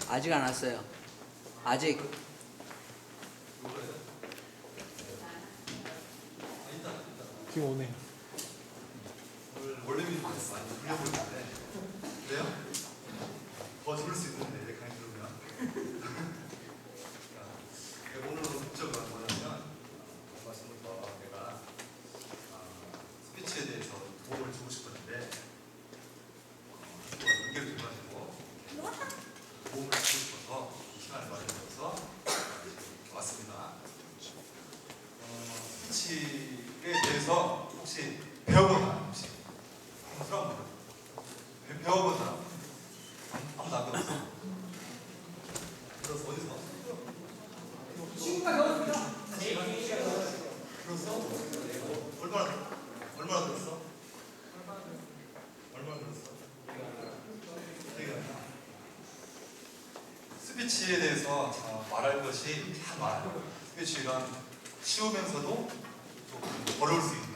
아직 안 왔어요. 아직. 지금 오네요. 오늘 원래 미리 많이 불려보는데 그래요? 더 들을 수 있는데 강의 들으면 오늘 목적은 뭐냐면 말씀부터 내가 스피치에 대해서 도움을 주고 싶었는데 연결 좀 가지고 도움을 주고 싶어서 이 시간을 마련해서 왔습니다. 스피치에 대해서 혹시 배워본 사람 혹시? 배워본 사람? 아무도 안 배웠어? 들었어? 어디서? 친구가 배웠습니다. 들었어? 얼마나 들었어? 얼마나 들었어? 스피치에 대해서 말할 것이 참 많아요. 스피치란 쉬우면서도 조금 어려울 수 있는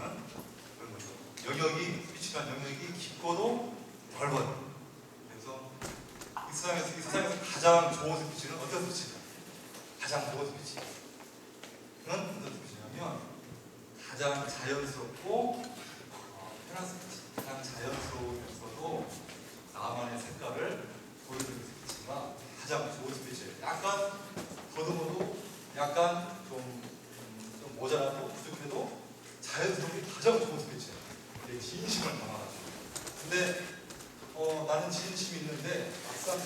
그런 거죠. 영역이 스피치란 영역이 깊고도 넓어요. 그래서 이 세상에서 가장 좋은 스피치는 어떤 스피치냐? 가장 좋은 스피치는 어떤 스피치냐면 가장 자연스럽고 편한 스피치. 가장 자연스러우면서도 나만의 색깔을 보여주는 스피치가 가장 좋은 스피치예요. 약간 더듬어도 약간 좀 모자라고 부족해도 자연스럽게 가장 좋은 스피치예요. 내 진심을 담아가지고. 근데 나는 진심이 있는데 막상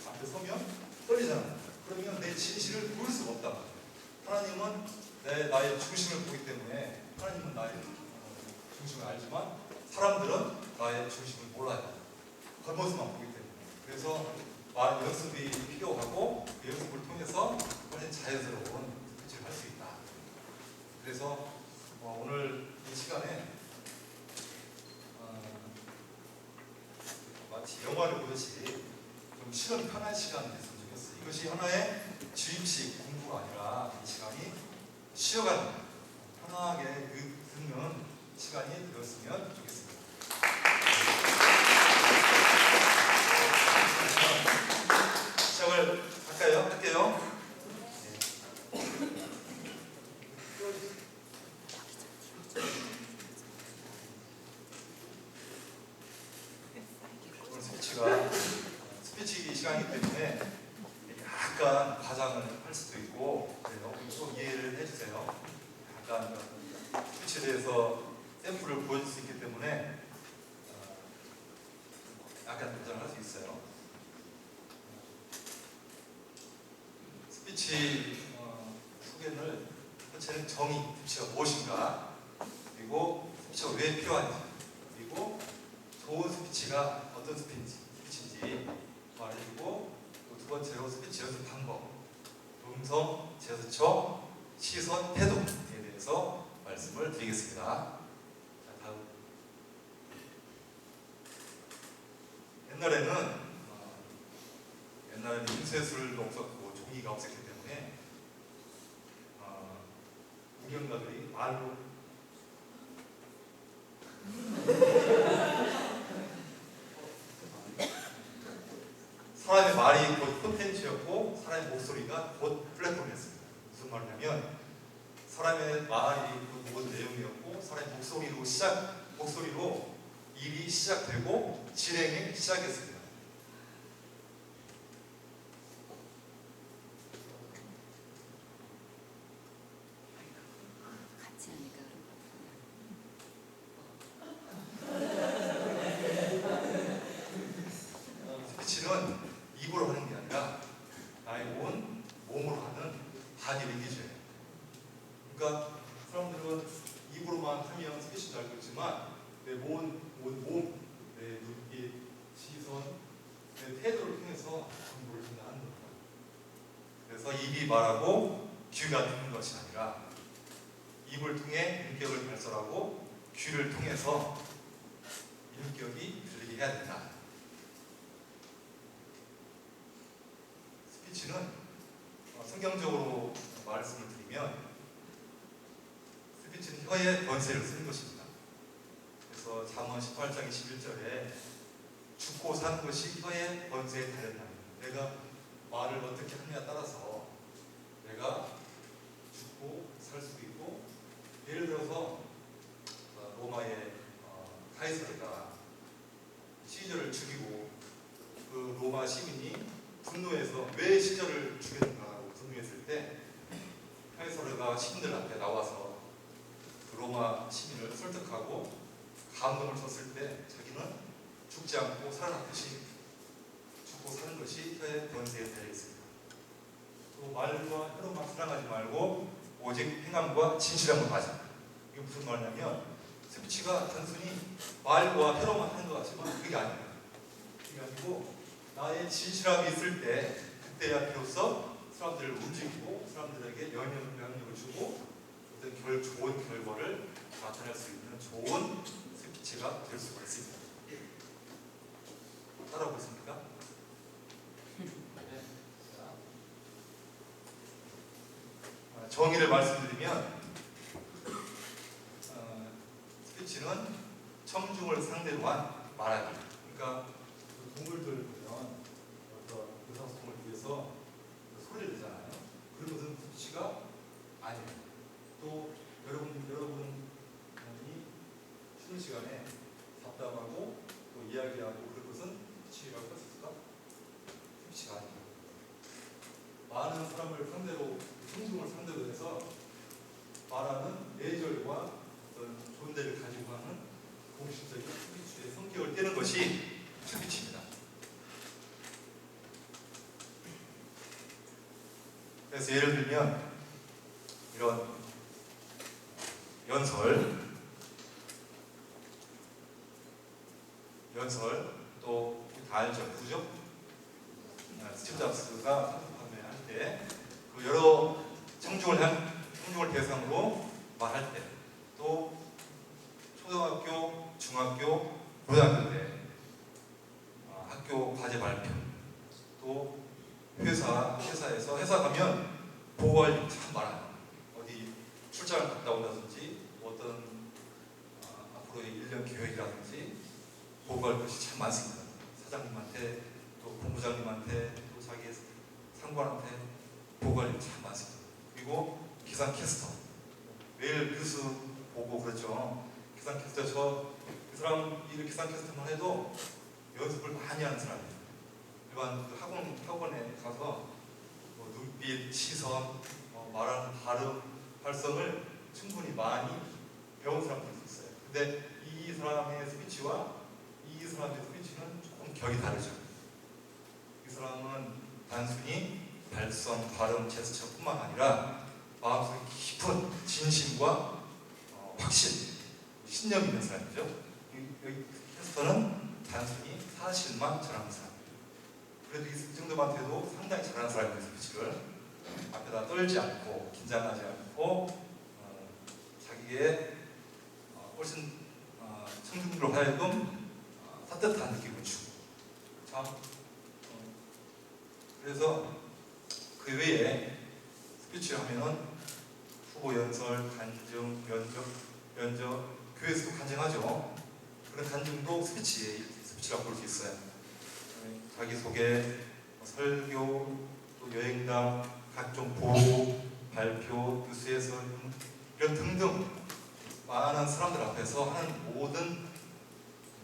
앞에 서면 떨리잖아. 그러면 내 진실을 보일 수가 없단 말이에요. 하나님은 나의 중심을 보기 때문에 하나님은 나의 중심을 알지만 사람들은 나의 중심을 몰라요. 겉모습만 보기 때문에. 그래서 많은 연습이 필요하고 그 연습을 통해서 훨씬 자연스러운 스피치를 할 수 있다. 그래서 오늘 이 시간에 마치 영화를 보듯이 좀 실은 편한 시간이 됐으면 좋겠어요. 이것이 하나의 주입식 공부가 아니라 이 시간이 쉬어가는 편하게 듣는 시간이 되었으면 좋겠습니다. 시작을 할게요. 오늘 스피치 시간이기 때문에 약간 과장을 할 수도 있고 그래요. 좀 이해를 해주세요. 약간 스피치에 대해서 샘플을 보여줄 수 있기 때문에 약간 과장을 할 수 있어요. 스피치 소개는 첫째는 정의, 스피치가 무엇인가, 그리고 스피치가 왜 필요한지, 그리고 좋은 스피치가 어떤 스피치인지 말해주고, 두 번째로 스피치 연습 방법, 음성, 제스처, 시선, 태도에 대해서 말씀을 드리겠습니다. 자, 다음. 옛날에는 인쇄술도 없었고 종이가 없었기 때문에 구경가들이 말로 사람의 말이 곧 콘텐츠였고 사람의 목소리가 곧 플랫폼이었습니다. 무슨 말이냐면 사람의 말이 곧 모든 내용이었고 사람의 목소리로 일이 시작되고 진행이 시작했습니다. 같이 하니까 스피치는 입으로 하는 게 아니라 나의 온 몸으로 하는 바디 랭귀지예요. 그러니까 사람들은 입으로만 하면 스피치도 알고 있지만 내 몸, 내 눈빛, 시선, 내 태도를 통해서 정보를 전달하는 겁니다. 그래서 입이 말하고 귀가 듣는 것이 아니라 입을 통해 인격을 발설하고 귀를 통해서 인격이 들리게 해야 된다. 스피치는 성경적으로 말씀을 드리면 스피치는 혀의 권세를 쓰는 것입니다. 그래서 잠언 18장 21절에 죽고 사는 것이 혀의 권세에 달렸다. 내가 말을 어떻게 하느냐에 따라서 내가 죽고 살 수도 있고, 예를 들어서 로마의 카이사르가 시저를 죽이고 그 로마 시민이 분노해서 왜 시저를 죽였는가라고 분노했을 때 카이사르가 시민들 앞에 나와서 그 로마 시민을 설득하고 감동을 줬을 때 자기는 죽지 않고 살아났듯이 죽고 사는 것이 혀의 권세에 달려 있습니다. 또 말과 혀로만 사랑하지 말고 오직 행함과 진실함을 가자. 이게 무슨 말이냐면 스피치가 단순히 말과 혀로만 하는 것 같지만 그게 아니에요. 그게 아니고 나의 진실함이 있을 때 그때야 비로소 사람들을 움직이고 사람들에게 영향력을 주고 어떤 좋은 결과를 나타낼 수 있는 좋은 스피치가 될 수가 있습니다. 따라오고 있습니까? 정의를 말씀드리면 스피치는 청중을 상대로 한 말하기. 그러니까 동물들 보면 어떤 의사소통을 위해서 소리를 내잖아요. 그런 것은 스피치가 아니에요. 또 여러분이 쉬는 시간에 답답하고 또 이야기하고 그런 것은 스피치라고 할 수 있을까? 스피치가 아니에요. 많은 사람을 상대로, 청중을 상대로 해서 말하는 예절과 어떤 존재를 가지고 하는 공식적인 스피치의 성격을 떼는 것이 스피치입니다. 그래서 예를 들면 이런 연설 또 다 알죠? 구조? 스티브 잡스가 상품 판매할 때 그 여러 청중을 대상으로 말할 때, 또 초등학교, 중학교, 고등학교 때 학교 과제 발표, 또 회사에서 회사 가면 보고할 일이 참 많아요. 어디 출장을 갔다 온다든지 어떤 앞으로의 1년 계획이라든지 보고할 것이 참 많습니다. 사장님한테, 또 본부장님한테, 또 자기 상관한테 보고할 일이 참 많습니다. 그리고 기상캐스터, 매일 뉴스 보고 그렇죠. 기상캐스터, 이 사람 이 기상캐스터만 해도 연습을 많이 하는 사람이에요. 일반 그 학원에 가서 뭐 눈빛, 시선, 말하는 발음, 발성을 충분히 많이 배운 사람들이 있어요. 근데 이 사람의 스피치와 이 사람의 스피치는 조금 격이 다르죠. 이 사람은 단순히 발성, 발음, 제스처뿐만 아니라 마음속에 깊은 진심과 확신, 신념이 있는 사람이죠. 여기 캐스터는 단순히 사실만 전하는 사람이에요. 그래도 이 정도만 돼도 상당히 잘하는 사람이에요. 스피치를 앞에다 떨지 않고 긴장하지 않고 자기의 훨씬 청중들로 하여금 따뜻한 느낌을 주고, 참 그래서 그 외에 스피치 하면은 후보 연설, 간증, 면접, 교회에서도 간증하죠. 그런 간증도 스피치라고 볼 수 있어요. 자기소개, 설교, 또 여행담, 각종 보고, 발표, 뉴스에서 이런 등등 많은 사람들 앞에서 하는 모든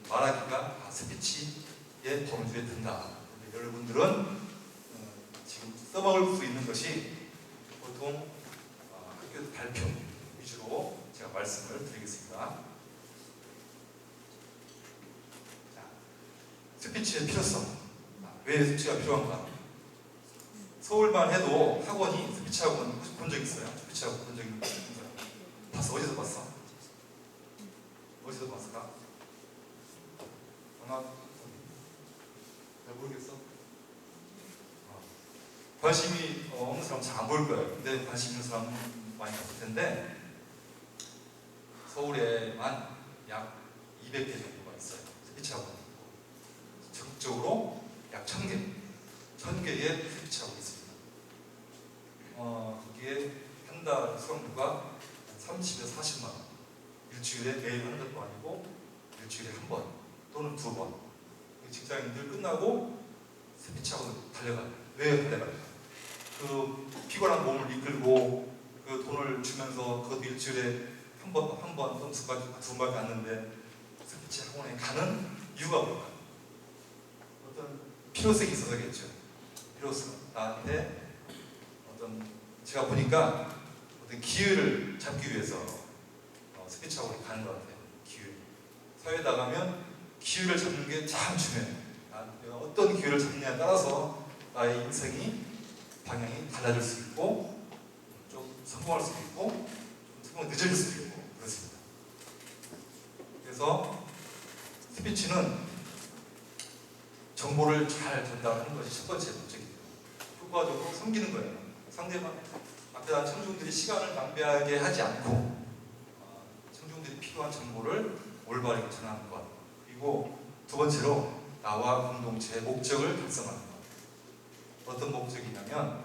말하기가 다 스피치의 범주에 든다. 여러분들은 지금 써먹을 수 있는 것이 보통 학교 발표 위주로 제가 말씀을 드리겠습니다. 자, 스피치의 필요성. 왜 스피치가 필요한가? 서울만 해도 학원이 스피치 학원 본 적 있어요? 스피치 학원 본 적 있는 사람? 봤어? 어디서 봤어? 어디서 봤을까? 아마 잘 모르겠어. 관심이 없는 사람 잘 안 보일 거예요. 근데 관심 있는 사람 많이 봤을 텐데 서울에만 약 200개 정도가 있어요. 스피치 학원. 적극적으로 약 1000개의 스피치 학원이 있습니다. 거기에 한 달 수강료가 30에서 40만 원. 일주일에 매일 하는 것도 아니고 일주일에 한 번 또는 두 번. 직장인들 끝나고 스피치 학원으로 달려가요. 왜 그때 말이야? 그 피곤한 몸을 이끌고 그 돈을 주면서 그것도 일주일에 한 번 또는 두 번밖에 안 하는데 스피치 학원에 가는 이유가 뭘까? 어떤 필요성이 있어서겠죠. 필요성. 나한테 어떤 제가 보니까 어떤 기회를 잡기 위해서 스피치 학원에 가는 것 같아요. 기회. 사회에 나가면 기회를 잡는 게 참 중요해요. 내가 어떤 기회를 잡느냐에 따라서 나의 인생이 방향이 달라질 수 있고 좀 성공할 수도 있고 좀 성공이 늦어질 수도 있고 그렇습니다. 그래서 스피치는 정보를 잘 전달하는 것이 첫 번째 목적입니다. 효과적으로 섬기는 거예요. 상대방 앞에 나온 청중들이 시간을 낭비하게 하지 않고 청중들이 필요한 정보를 올바르게 전하는 것. 그리고 두 번째로 나와 공동체의 목적을 달성하는 것. 어떤 목적이냐면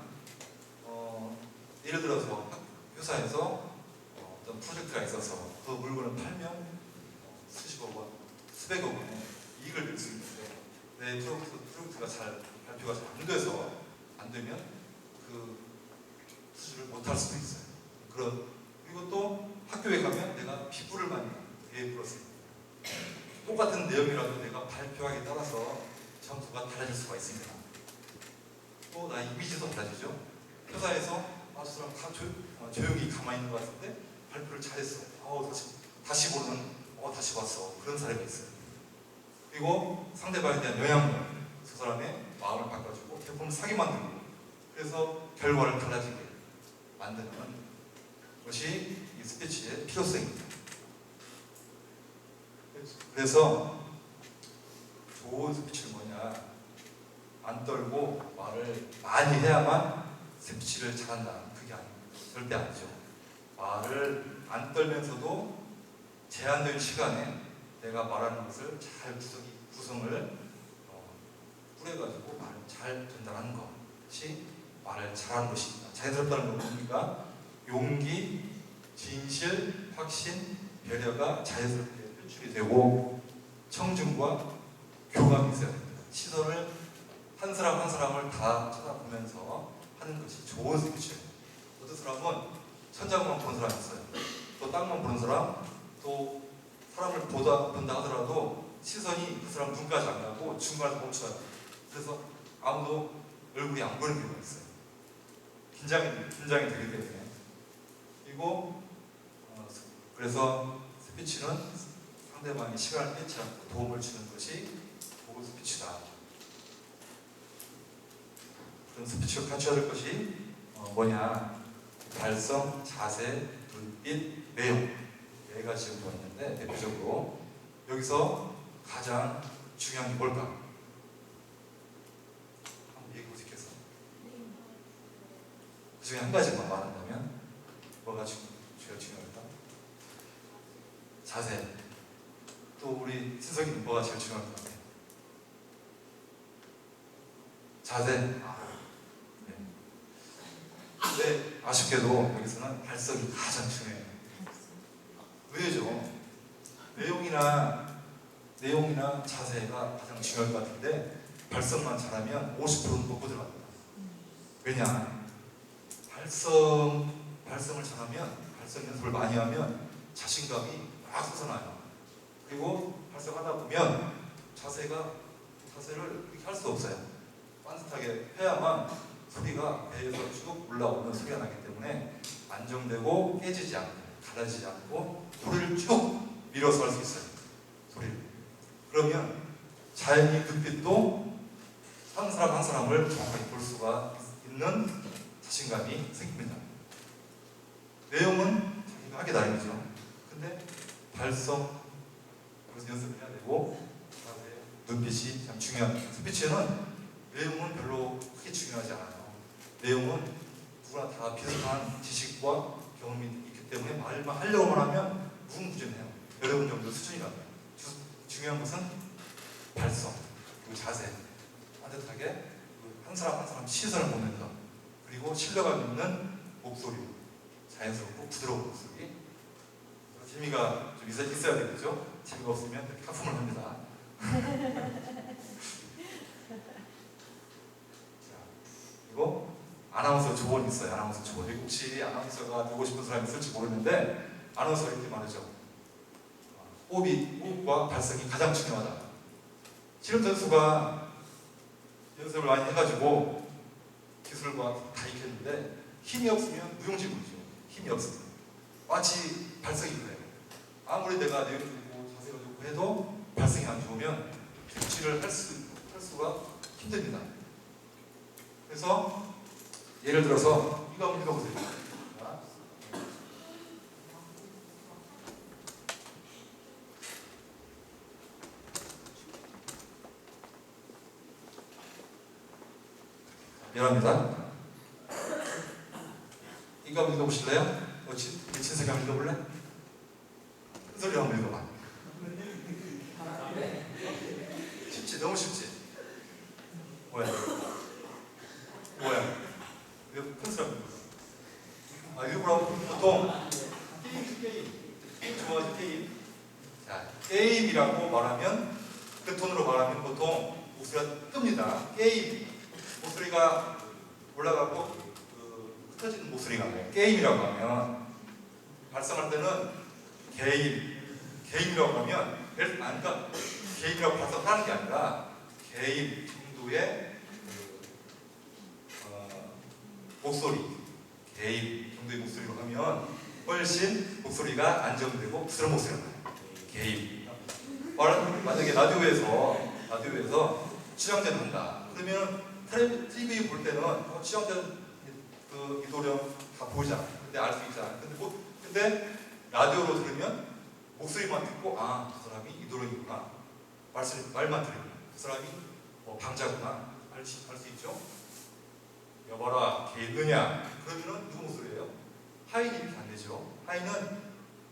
예를 들어서 회사에서 어떤 프로젝트가 있어서 그 물건을 팔면 수십억 원, 수백억 원의 이익을 낼 수 있는데 내 프로젝트가 잘 발표가 잘 안 돼서 안 되면 그 수주를 못할 수도 있어요. 그리고 또 학교에 가면 내가 피부를 많이 베풀었습니다. 똑같은 내용이라도 내가 발표하기에 따라서 점수가 달라질 수가 있습니다. 또 나의 이미지도 달라지죠. 회사에서 저 사람 다 조용히 가만히 있는 것 같은데 발표를 잘했어. 다시 보는 다시 봤어. 그런 사람이 있어요. 그리고 상대방에 대한 영향력, 그 사람의 마음을 바꿔주고 제품을 사게 만들고 그래서 결과를 달라지게 만드는 것이 이 스피치의 필요성입니다. 그래서 좋은 스피치는 뭐냐? 안 떨고 말을 많이 해야만 스피치를 잘한다. 그게 절대 아니죠. 말을 안 떨면서도 제한된 시간에 내가 말하는 것을 잘 구성을 꾸려가지고 말을 잘 전달하는 것이 말을 잘하는 것입니다. 자연스럽다는 건 뭡니까? 용기, 진실, 확신, 배려가 자연스럽게 표출이 되고 청중과 교감이 있어야 됩니다. 시선을 한 사람 한 사람을 다 쳐다보면서 하는 것이 좋은 스피치예요. 어떤 사람은 천장만 보는 사람이 있어요. 또 땅만 보는 사람, 또 사람을 본다 하더라도 시선이 그 사람 눈까지 안 가고 중간에서 멈춰요. 그래서 아무도 얼굴이 안 보이는 경우가 있어요. 긴장이 되기 때문에. 그리고 그래서 스피치는 상대방의 시간을 뺏지 않고 도움을 주는 것이 좋은 스피치다. 그런 스피치가 갖춰야 될 것이 뭐냐? 발성, 자세, 눈빛, 내용. 네 가지 정도가 있는데 대표적으로 여기서 가장 중요한 게 뭘까? 한번 얘기해보시겠어? 그 중에 한 가지만 말한다면 뭐가 제일 중요할까? 자세. 또 우리 신석이는 뭐가 제일 중요할 것 같아요? 자세. 네. 근데 아쉽게도 여기서는 발성이 가장 중요해요. 왜죠? 내용이나 자세가 가장 중요할 것 같은데 발성만 잘하면 50%는 먹고 들어갑니다. 왜냐? 발성을 잘하면, 발성 연습을 많이 하면 자신감이 막 솟아나요. 그리고 발성하다 보면 자세를 이렇게 할 수 없어요. 반듯하게 해야만 소리가 배에서 쭉 올라오는 소리가 나기 때문에 안정되고 깨지지 않고 갈라지지 않고 소리를 쭉 밀어서 할 수 있어요. 소리를. 그러면 자연히 눈빛도 한 사람 한 사람을 정확하게 볼 수가 있는 자신감이 생깁니다. 내용은 자기가 하기 나름이죠. 근데 발성, 그래서 연습을 해야 되고 눈빛이 참 중요합니다. 스피치는 내용은 별로 크게 중요하지 않아요. 내용은 누구나 다 비슷한 지식과 경험이 있기 때문에 말만 하려고만 하면 무궁무진해요. 여러분 정도 수준이라면. 중요한 것은 발성, 그리고 자세, 따뜻하게 한 사람 한 사람 시선을 보면서 그리고 신뢰감 있는 목소리, 자연스럽고 부드러운 목소리. 재미가 좀 있어야 되겠죠? 재미가 없으면 이렇게 하품을 합니다. 아나운서 조언이 있어요. 아나운서 조언. 혹시 아나운서가 되고 싶은 사람이 있을지 모르는데 아나운서가 이렇게 말하죠. 호흡과 발성이 가장 중요하다. 실험 선수가 연습을 많이 해가지고 기술과 다 익혔는데 힘이 없으면 무용지물이죠. 힘이 없으면 마치 발성이 그래요. 아무리 내가 내용이 좋고 자세가 좋고 해도 발성이 안 좋으면 객취를 할 수가 힘듭니다. 그래서 예를 들어서 이거 한번 읽어보세요. 미안합니다. 이거 한번 읽어보실래요? 친석이 한번 읽어볼래? 큰 소리 한번 읽어봐. 쉽지? 너무 쉽지? 뭐야? 이거 큰 소리 한번 읽어봐. 읽어보라고 보통 게임 좋아하지 게임? 자, 게임이라고 말하면 그 톤으로 말하면 보통 목소리가 뜹니다. 게임 목소리가 올라가고 흩어지는 목소리가 나요. 게임이라고 하면 발성할 때는 게임이라고 하면 그러니까 게임이라고 발성하는 게 아니라 게임 정도의 목소리 게임 정도의 목소리로 하면 훨씬 목소리가 안정되고 부드러운 목소리가 나요. 게임 만약에 라디오에서 취향제를 한다. 그러면 TV 볼 때는 취향제 이도령 다 보이잖아. 근데 알 수 있잖아. 근데 라디오로 들으면 목소리만 듣고 저 사람이 이도령이구나. 말만 들으면 그 사람이 방자구나. 알 수 있죠. 여봐라 걔 있느냐. 그러면은 누구 목소리예요? 하인이 이렇게 안 되죠. 하인은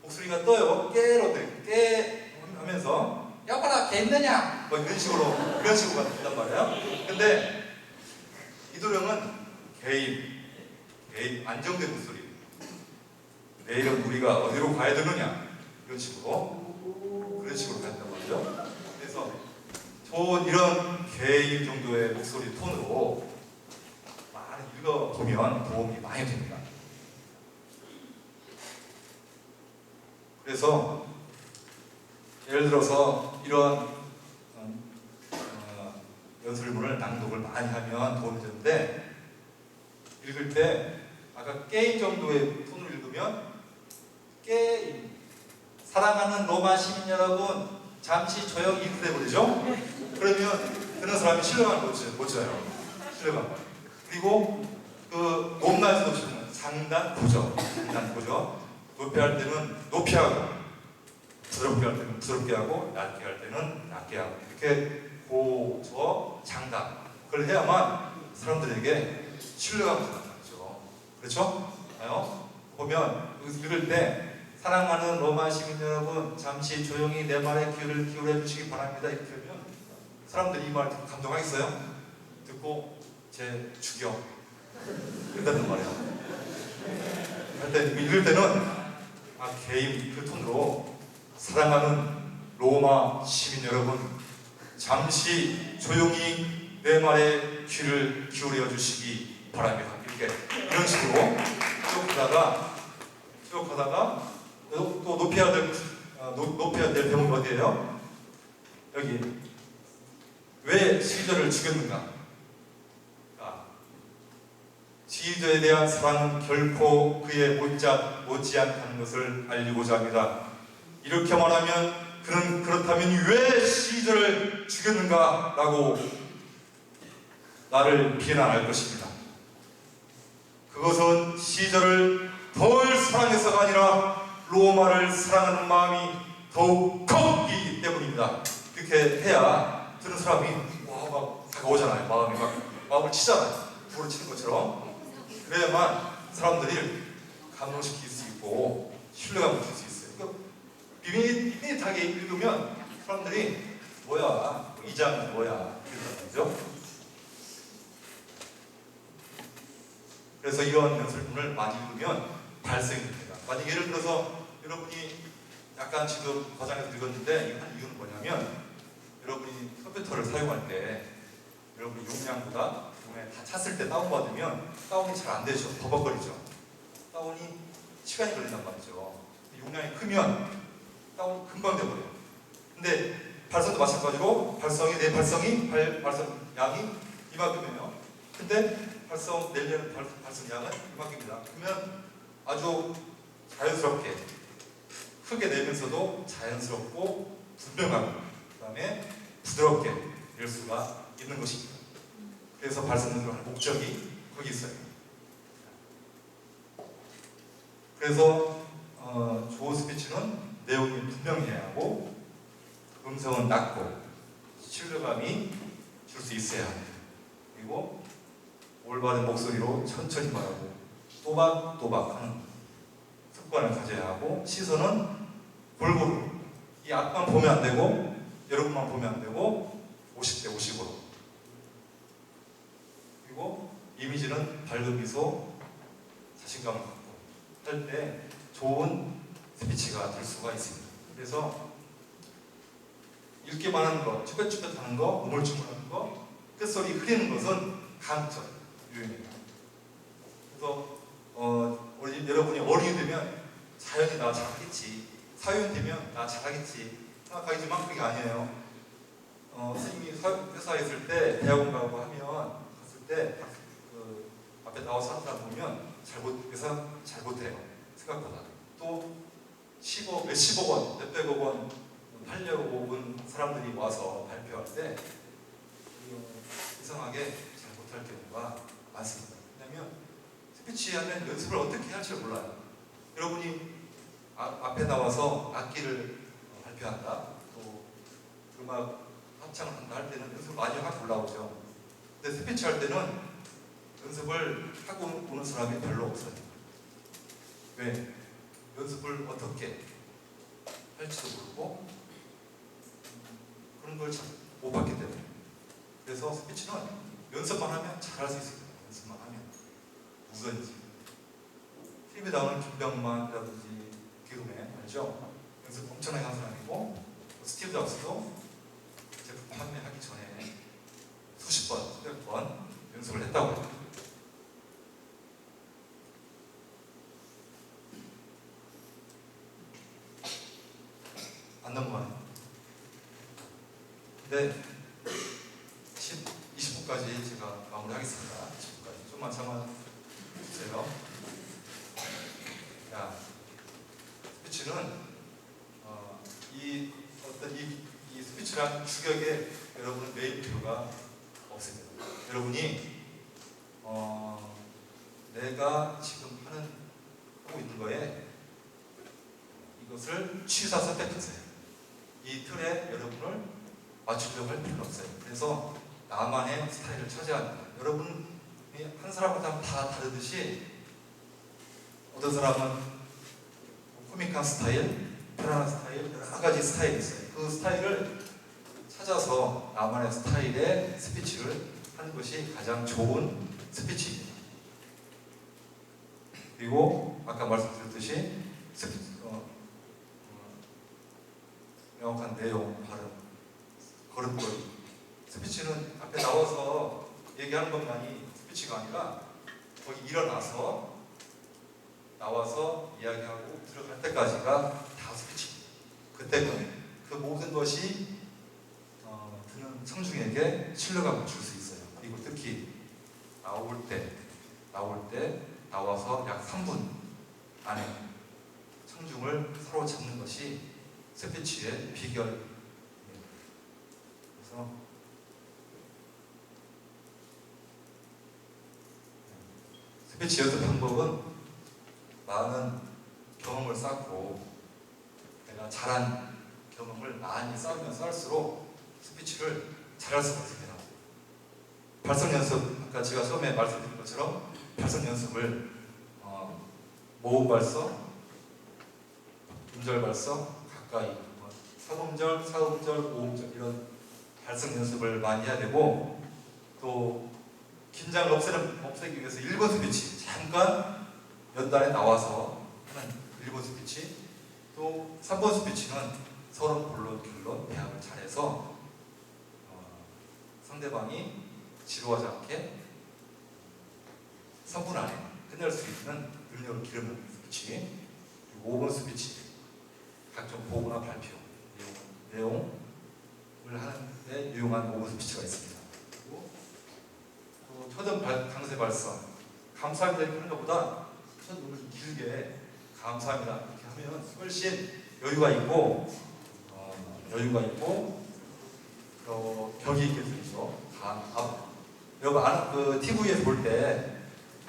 목소리가 떠요. 깨로 깨 하면서 여봐라 걔 있느냐. 이런 식으로 간단 말이에요. 근데 이도령은 개인 안정된 목소리. 내일은 우리가 어디로 가야 되느냐 그런 식으로 간단 말이죠. 그래서 좋은 이런 개인 정도의 목소리 톤으로 많이 읽어보면 도움이 많이 됩니다. 그래서 예를 들어서 이런 연설문을 낭독을 많이 하면 도움이 되는데 읽을 때 아까 게임 정도의 톤으로 읽으면 게임 사랑하는 로마 시민 여러분 잠시 조용히 이렇게 돼버리죠. 그러면 듣는 사람이 신뢰감을 못 줘요. 신뢰감. 그리고 그 높낮이도 상단 고정 높이 할 때는 높이 하고 부드럽게 할 때는 부드럽게 하고 낮게 할 때는 낮게 하고 이렇게 고저 장단 그걸 해야만 사람들에게 신뢰감을 주는 거죠. 그렇죠? 보면 읽을 때 사랑하는 로마 시민 여러분 잠시 조용히 내 말에 귀를 기울여 주시기 바랍니다. 이렇게 하면 사람들이 이 말 듣고 감동하겠어요? 듣고 쟤 죽여 그런다는 말이에요. 할 때 읽을 때는 개인 그 톤으로 사랑하는 로마 시민 여러분 잠시 조용히 내 말에 귀를 기울여 주시기 바랍니다. 이렇게 이런 식으로 쭉 가다가 또 높여야 될 대목이 어디예요? 여기 왜 시저를 죽였는가? 시저에 대한 사랑은 결코 그에 못지않다는 것을 알리고자 합니다. 이렇게 말하면 그는 그렇다면 왜 시저를 죽였는가? 라고 나를 비난할 것입니다. 그것은 시저를 덜 사랑해서가 아니라 로마를 사랑하는 마음이 더욱 컸기 때문입니다. 그렇게 해야 듣는 사람이 막 다가오잖아요. 마음을 치잖아요. 불을 치는 것처럼. 그래야만 사람들이 감동시킬 수 있고 신뢰감을 줄 수 있어요. 비밀하게 읽으면 사람들이 뭐야 이 장은 뭐야 이런 거죠. 그래서 이런 연설문을 많이 읽으면 발생이 됩니다. 만약 예를 들어서 여러분이 약간 지금 과장해서 읽었는데 이거 한 이유는 뭐냐면 여러분이 컴퓨터를 사용할 때 여러분이 용량보다 만약에 다 찼을 때 다운받으면 다운이 잘 안 되죠. 버벅거리죠. 다운이 시간이 걸린단 말이죠. 용량이 크면 다운 금방 돼버려요. 근데 발성도 마찬가지로 내 발성이 발성 양이 이만큼이에요. 근데 내려는 발성 양은 이만큼입니다. 그러면 아주 자연스럽게 크게 내면서도 자연스럽고 분명하고 그다음에 부드럽게 낼 수가 있는 것입니다. 그래서 발성 연습을 하는 목적이 거기 있어요. 그래서 좋은 스피치는 내용이 분명해야 하고 음성은 낮고 신뢰감이 줄 수 있어야 합니다. 그리고 올바른 목소리로 천천히 말하고 또박또박하는 습관을 가져야 하고 시선은 골고루 이 앞만 보면 안 되고 여러분만 보면 안 되고 50대 50으로 그리고 이미지는 밝은 미소 자신감을 갖고 할 때 좋은 스피치가 될 수가 있습니다. 그래서 읽기만 하는 거, 쭈뼛쭈뼛하는 거, 우물쭈물하는 거, 끝소리 흐리는 것은 강점 유형입니다. 그래서 여러분이 어른이 되면 자연히 나 잘하겠지, 사회인 되면 나 잘하겠지 생각하지만 그게 아니에요. 선생님이 회사에 있을 때 대학원 가고 하면 갔을 때 앞에 나와서 하는 사람 보면 회사 잘 못해요. 생각보다 또 몇십억 원, 몇백억 원 팔려고 온 사람들이 와서 발표할 때 이상하게 잘 못할 경우가 많습니다. 왜냐하면 스피치 하면 연습을 어떻게 해야 할지 몰라요. 여러분이 앞에 나와서 악기를 발표한다, 또 음악 합창을 한다 할 때는 연습을 많이 하고 올라오죠. 근데 스피치 할 때는 연습을 하고 오는 사람이 별로 없어요. 왜? 연습을 어떻게 할지도 모르고 그런 걸 잘 못 봤기 때문에. 그래서 스피치는 연습만 하면 잘할 수 있습니다. 연습만 하면 누구든지 TV에 나오는 김병만이라든지 기금에 알죠? 연습 엄청나게 한 사람이고 스티브 잡스도 제품 판매하기 전에 수십 번, 수백 번 연습을 했다고 해요. 안 넘어가요. 근데 20분까지 제가 마무리하겠습니다. 20분까지 좀만 참아주세요. 야, 스피치는 이 스피치란 주격에 여러분은 매일 필요가 없습니다. 여러분이 내가 지금 하고 있는 거에 이것을 취사 선택하세요. 이 틀에 여러분을 맞추려고 할 필요는 없어요. 그래서 나만의 스타일을 찾아야 합니다. 여러분이 한 사람마다 다 다르듯이 어떤 사람은 코믹한 스타일, 편안한 스타일, 여러 가지 스타일이 있어요. 그 스타일을 찾아서 나만의 스타일의 스피치를 하는 것이 가장 좋은 스피치입니다. 그리고 아까 말씀드렸듯이 명확한 내용, 발음, 걸음걸이. 스피치는 앞에 나와서 얘기하는 것만이 스피치가 아니라 거기 일어나서 나와서 이야기하고 들어갈 때까지가 다 스피치입니다. 그때는 그 모든 것이 듣는 청중에게 신뢰감을 줄 수 있어요. 그리고 특히 나와서 약 3분 안에 청중을 사로잡는 것이 스피치의 비결입니다. 그래서 스피치 연습 방법은 많은 경험을 쌓고 내가 잘한 경험을 많이 쌓으면 쌓을수록 스피치를 잘할 수가 있습니다. 발성 연습, 아까 제가 처음에 말씀드린 것처럼 발성 연습을 모음 발성, 음절 발성, 가까이, 3음절, 4음절, 5음절 이런 발성 연습을 많이 해야 되고 또 긴장을 없애기 위해서 1번 스피치 잠깐 연단에 나와서 하는 1번 스피치 또 3번 스피치는 서로 본론, 결론, 대합을 잘해서 상대방이 지루하지 않게 3분 안에 끝낼 수 있는 능력을 기르는 스피치, 그리고 5분 스피치, 각종 보고나 발표, 내용을 하는데 유용한 5분 스피치가 있습니다. 그리고 또 초전 강세 발성, 감사합니다 이렇게 하는 것보다 첫 눈을 좀 길게 감사합니다 이렇게 하면 훨씬 여유가 있고 격이 있게 들리죠. 여러분 그 TV에서 볼 때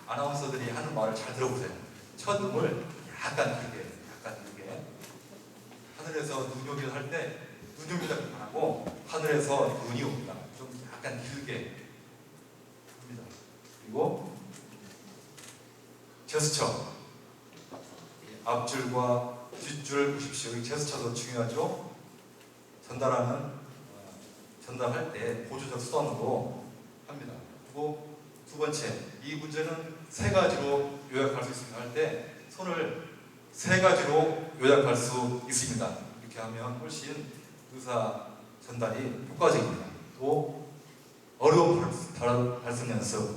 아나운서들이 하는 말을 잘 들어보세요. 첫 음을 약간 길게 하늘에서 눈이 오기를 할 때 눈이 옵니다 안 하고 하늘에서 눈이 옵니다 좀 약간 길게 합니다. 그리고 제스처, 앞줄과 뒷줄 보십시오. 이 제스처도 중요하죠. 전달할 때 보조적 수단으로 합니다. 그리고 두 번째, 이 문제는 세 가지로 요약할 수 있습니다. 할 때 손을 세 가지로 요약할 수 있습니다. 이렇게 하면 훨씬 의사 전달이 효과적입니다. 또 어려운 발성 연습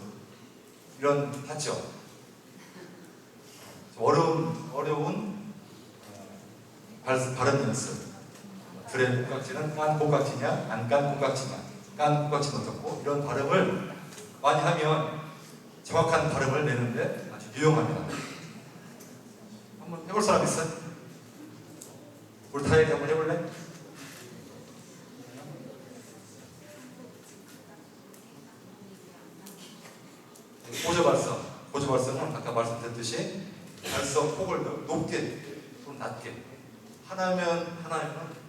이런 하죠. 어려운 발음 연습. 드레 콩깍지는 깐 콩깍지냐, 안 깐 콩깍지냐, 깐 콩깍지는 어떻고 이런 발음을 많이 하면 정확한 발음을 내는데 아주 유용합니다. 한번 해볼 사람 있어요? 우리 다혜이 한번 해볼래? 보조 발성은 아까 말씀드렸듯이 발성 폭을 높게 또는 낮게 하나면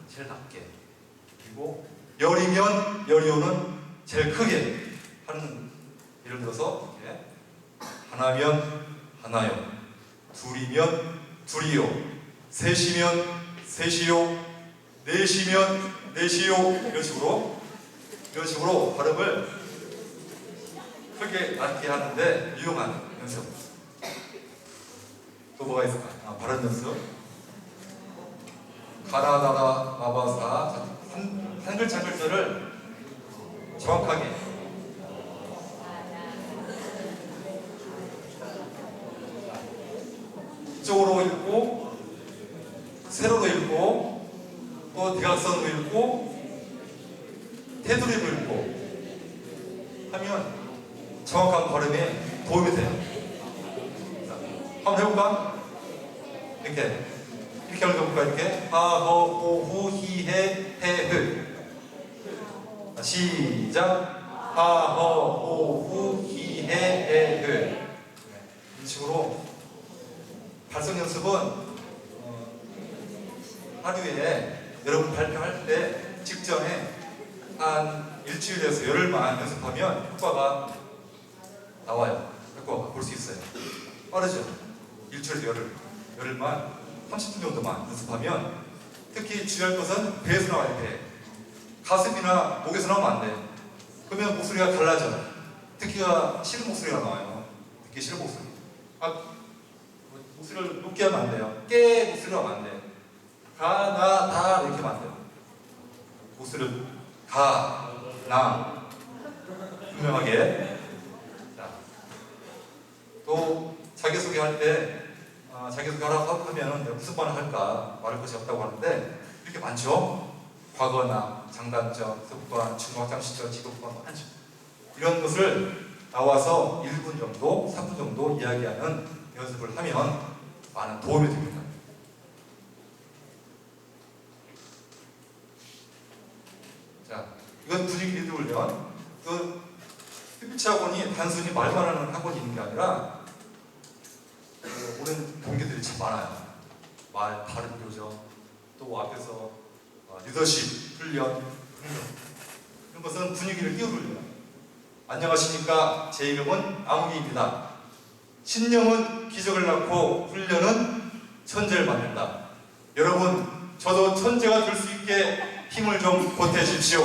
제일 낮게 그리고 열이오는 제일 크게 하는 예를 들어서 이렇게 하나면 하나요 둘이면 둘이요 셋이면 셋이요 넷이면 넷이요 이런 식으로 발음을 크게 낮게 하는데 유용한 연습. 또 뭐가 있을까? 발음 연습. 가나다나 마바사 한 글자 한 글자를 정확하게 이쪽으로 읽고 세로로 읽고 또 대각선으로 읽고 테두리로 읽고 하면 정확한 발음에 도움이 돼요. 자, 한번 해볼까? 이렇게 읽어볼까? 이렇게 하허호후히헤헤흐 시작 하허호후히헤헤흐 이런 식으로 발성 연습은 하루에 여러분 발표할 때 직전에 한 일주일에서 열흘만 연습하면 효과가 나와요. 효과가 볼 수 있어요. 빠르죠? 일주일에서 열흘만 30분 정도만 연습하면 특히 주의할 것은 배에서 나와야 돼. 가슴이나 목에서 나오면 안 돼. 그러면 목소리가 달라져. 듣기가 싫은 목소리가 나와요. 듣기 싫은 목소리. 목소리를 높게 하면 안 돼요. 깨 목소리로 하면 안 돼. 가, 나, 다 이렇게 하면 안 돼요. 목소리를 가, 나 분명하게. 자, 또 자기소개할 때 자기소개하라고 하면 무슨 말을 할까 말할 것이 없다고 하는데 이렇게 많죠. 과거나 장단점, 습관, 중학장 시절, 직업관 많죠. 이런 것을 나와서 1분 정도, 3분 정도 이야기하는 연습을 하면 많은 도움이 됩니다. 자, 이건 분위기 리드 훈련. 그 스피치 학원이 단순히 말만 하는 학원이 있는 게 아니라 오는 동기들이 참 많아요. 말, 발음 교정, 또 앞에서 리더십 훈련 이런 것은 분위기를 띄워주려요. 안녕하십니까? 제 이름은 아무기입니다. 신념은 기적을 낳고 훈련은 천재를 만든다. 여러분, 저도 천재가 될 수 있게 힘을 좀 보태십시오.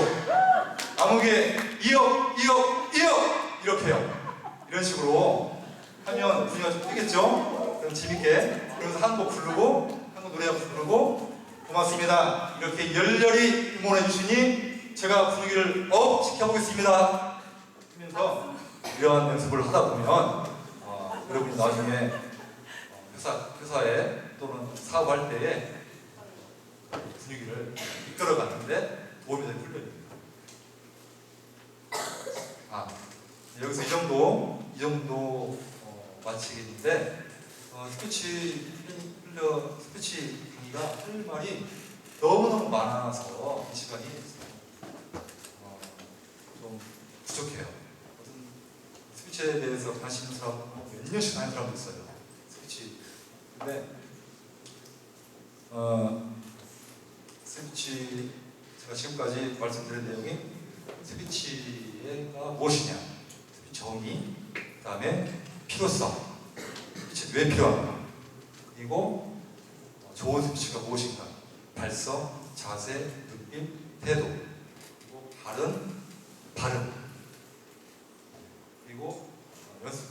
아무개 이억 이렇게 해요. 이런 식으로 하면 분위기가 좀 뜨겠죠? 그럼 재밌게 그러면서 한 곡 부르고 한 곡 노래 부르고 고맙습니다. 이렇게 열렬히 응원해 주시니 제가 분위기를 업 시켜보겠습니다 하면서 이러한 연습을 하다 보면 여러분이 나중에 회사에 또는 사업할 때에 분위기를 이끌어가는데 도움이 될 훈련입니다. 여기서 이 정도 마치겠는데 스피치 강의가 할 말이 너무너무 많아서 이 시간이 좀 부족해요. 스피치에 대해서 관심 있는 사람은 몇 년씩 하는 사람도 있어요. 스피치. 근데 스피치 제가 지금까지 말씀드린 내용이 스피치가 무엇이냐, 스피치 정의, 그 다음에 필요성, 스피치 왜 필요한가, 그리고 좋은 스피치가 무엇인가, 발성, 자세, 느낌, 태도, 그리고 발음, 그리고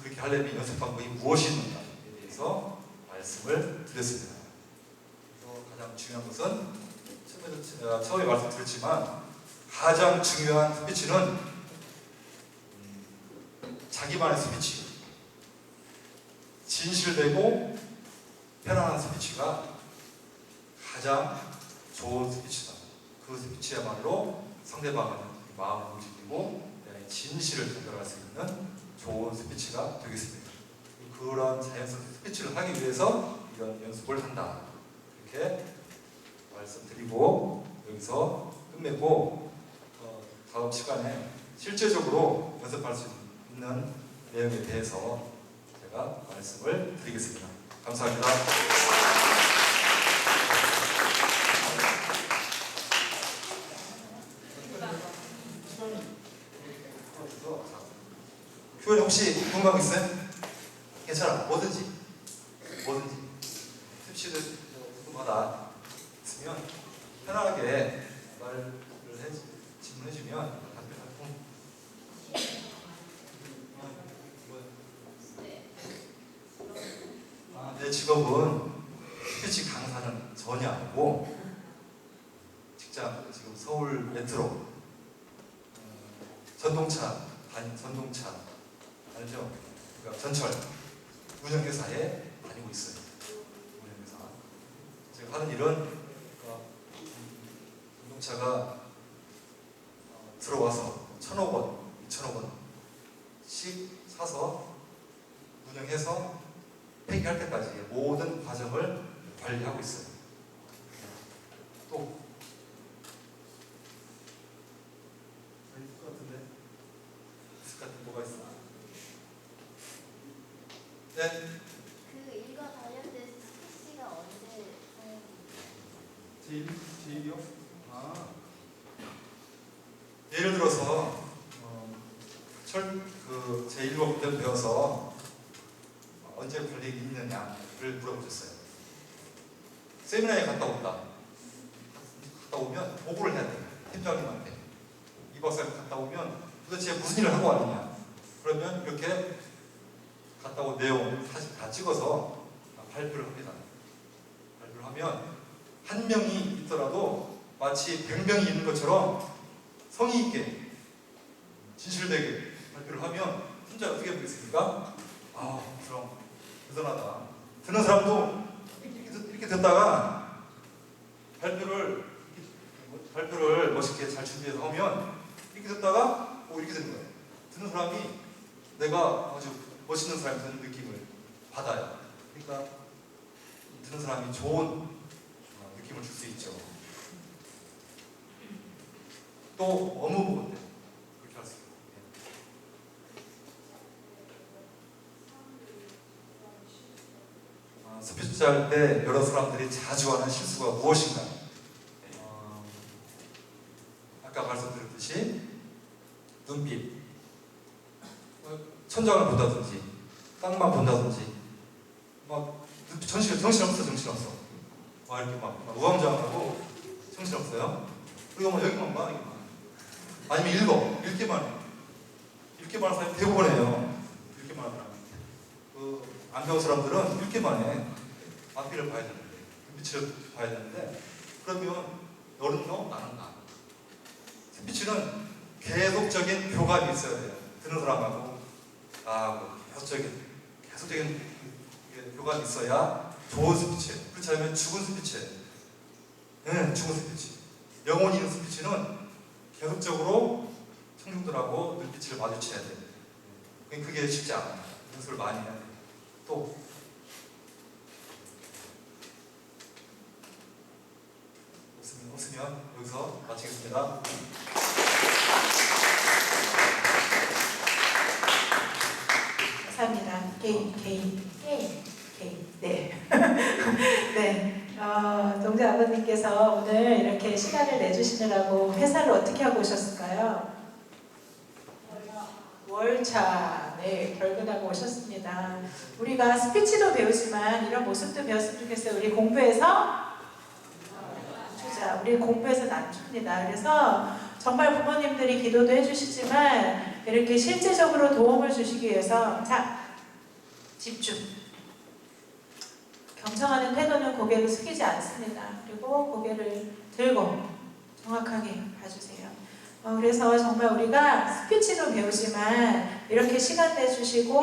그렇게 하려면 연습 방법이 무엇이 있는가에 대해서 말씀을 드렸습니다. 그래서 가장 중요한 것은 처음에 말씀드렸지만 가장 중요한 스피치는 자기만의 스피치, 진실되고 편안한 스피치가 가장 좋은 스피치다. 그 스피치야말로 상대방의 마음을 움직이고 진실을 전달할 수 있는 좋은 스피치가 되겠습니다. 그런 자연스러운 스피치를 하기 위해서 이런 연습을 한다. 이렇게 말씀드리고 여기서 끝맺고 다음 시간에 실제적으로 연습할 수 있는 내용에 대해서 제가 말씀을 드리겠습니다. 감사합니다. 교회 혹시 궁금한 거 있어요? 괜찮아. 뭐든지 스피치를 궁금하다 있으면 편하게 질문해주면 내 직업은 스피치 강사는 전혀 아니고 직장 지금 서울 메트로 전동차 알죠? 그러니까 전철 운영회사에 다니고 있어요. 운영회사. 제가 하는 일은 자동차가 들어와서 1,000억 원, 2,000억 원씩 사서 운영해서 폐기할 때까지 모든 과정을 관리하고 있어요. 또 있을 것 같은데? 있을 것 같은 뭐가 있어? 네? 그 일과 관련된 스피치가 언제 사용돼요? 제일이요? 예를 들어서 제1법 때 배워서 언제 관리가 있느냐를 물어보셨어요. 세미나에 갔다 오면 보고를 해야 돼요. 팀장님한테. 이 박사님 갔다 오면 도대체 무슨 일을 하고 왔느냐. 그러면 이렇게 갔다 온 내용 사진 다 찍어서 발표를 합니다. 발표를 하면 한 명이 있더라도 마치 100명이 있는 것처럼 성의 있게 진실되게 발표를 하면 진짜 어떻게 보겠습니까? 그럼 대단하다. 듣는 사람도 이렇게 듣다가 발표를 멋있게 잘 준비해서 하면 이렇게 듣다가 이렇게 되는 거예요. 듣는 사람이 내가 아주 멋있는 사람이 되는 느낌을 받아요. 그러니까 듣는 사람이 좋은 느낌을 줄 수 있죠. 또 업무 부분들 그렇게 할 수 있고. 스피치 할 때 여러 사람들이 자주 하는 실수가 무엇인가? 아까 말씀드렸듯이 눈빛, 천장을 본다든지 땅만 본다든지 막 정신없어. 이렇게 막 우왕좌왕하고 정신없어요. 그리고 여기만 봐, 여기만. 아니면 읽기만 해. 읽기만 하는 사람이 대부분이에요. 읽기만 하는 사람. 안 배운 사람들은 읽기만 해. 앞뒤를 봐야 되는데, 밑을 봐야 되는데, 그러면 너는 너, 나는 나. 스피치는 계속적인 교감이 있어야 돼요. 듣는 사람하고 나하고 계속적인 계속적인 교감이 있어야 좋은 스피치. 그렇지 않으면 죽은 스피치. 네, 죽은 스피치. 영혼이 있는 스피치는 계속적으로 청중들하고 눈빛을 마주쳐야 돼. 그게 쉽지 않아요. 연습을 많이 해야 돼. 또 없으면 여기서 마치겠습니다. 감사합니다. 개인. 네. 네. 동재 아버님께서 오늘 이렇게 시간을 내주시느라고 회사를 어떻게 하고 오셨을까요? 월차. 네, 결근하고 오셨습니다. 우리가 스피치도 배우지만 이런 모습도 배웠으면 좋겠어요. 우리 공부해서 우리 공부해서 낮춥니다. 그래서 정말 부모님들이 기도도 해주시지만 이렇게 실제적으로 도움을 주시기 위해서 자, 집중. 경청하는 태도는 고개를 숙이지 않습니다. 그리고 고개를 들고 정확하게 봐주세요. 그래서 정말 우리가 스피치도 배우지만 이렇게 시간 내주시고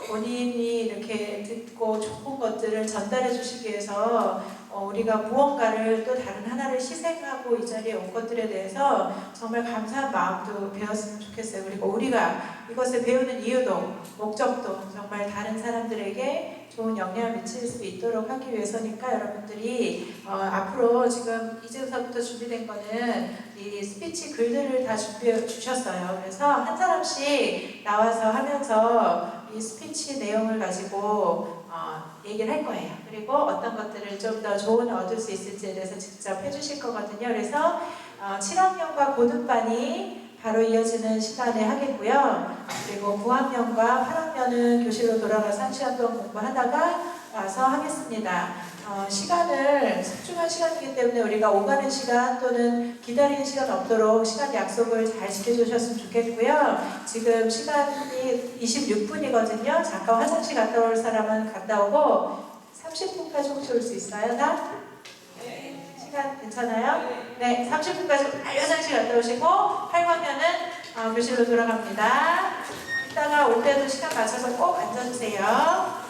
본인이 이렇게 듣고 좋은 것들을 전달해 주시기 위해서 우리가 무언가를 또 다른 하나를 희생하고 이 자리에 온 것들에 대해서 정말 감사한 마음도 배웠으면 좋겠어요. 그리고 우리가 이것을 배우는 이유도 목적도 정말 다른 사람들에게 좋은 영향을 미칠 수 있도록 하기 위해서니까 여러분들이 앞으로 지금 이제부터 준비된 거는 이 스피치 글들을 다 준비해 주셨어요. 그래서 한 사람씩 나와서 하면서 이 스피치 내용을 가지고 얘기를 할 거예요. 그리고 어떤 것들을 좀 더 좋은 얻을 수 있을지에 대해서 직접 해주실 거거든요. 그래서 7학년과 고등반이 바로 이어지는 시간에 하겠고요. 그리고 9학년과 8학년은 교실로 돌아가서 1시간 동안 공부하다가 와서 하겠습니다. 시간을 소중한 시간이기 때문에 우리가 오가는 시간 또는 기다리는 시간 없도록 시간 약속을 잘 지켜주셨으면 좋겠고요. 지금 시간이 26분이거든요. 잠깐 화장실 갔다 올 사람은 갔다 오고 30분까지 혹시 올 수 있어요? 다? 네. 시간 괜찮아요? 네, 30분까지 빨리 화장실 갔다 오시고 8학년은 교실로 돌아갑니다. 이따가 올 때도 시간 맞춰서 꼭 앉아주세요.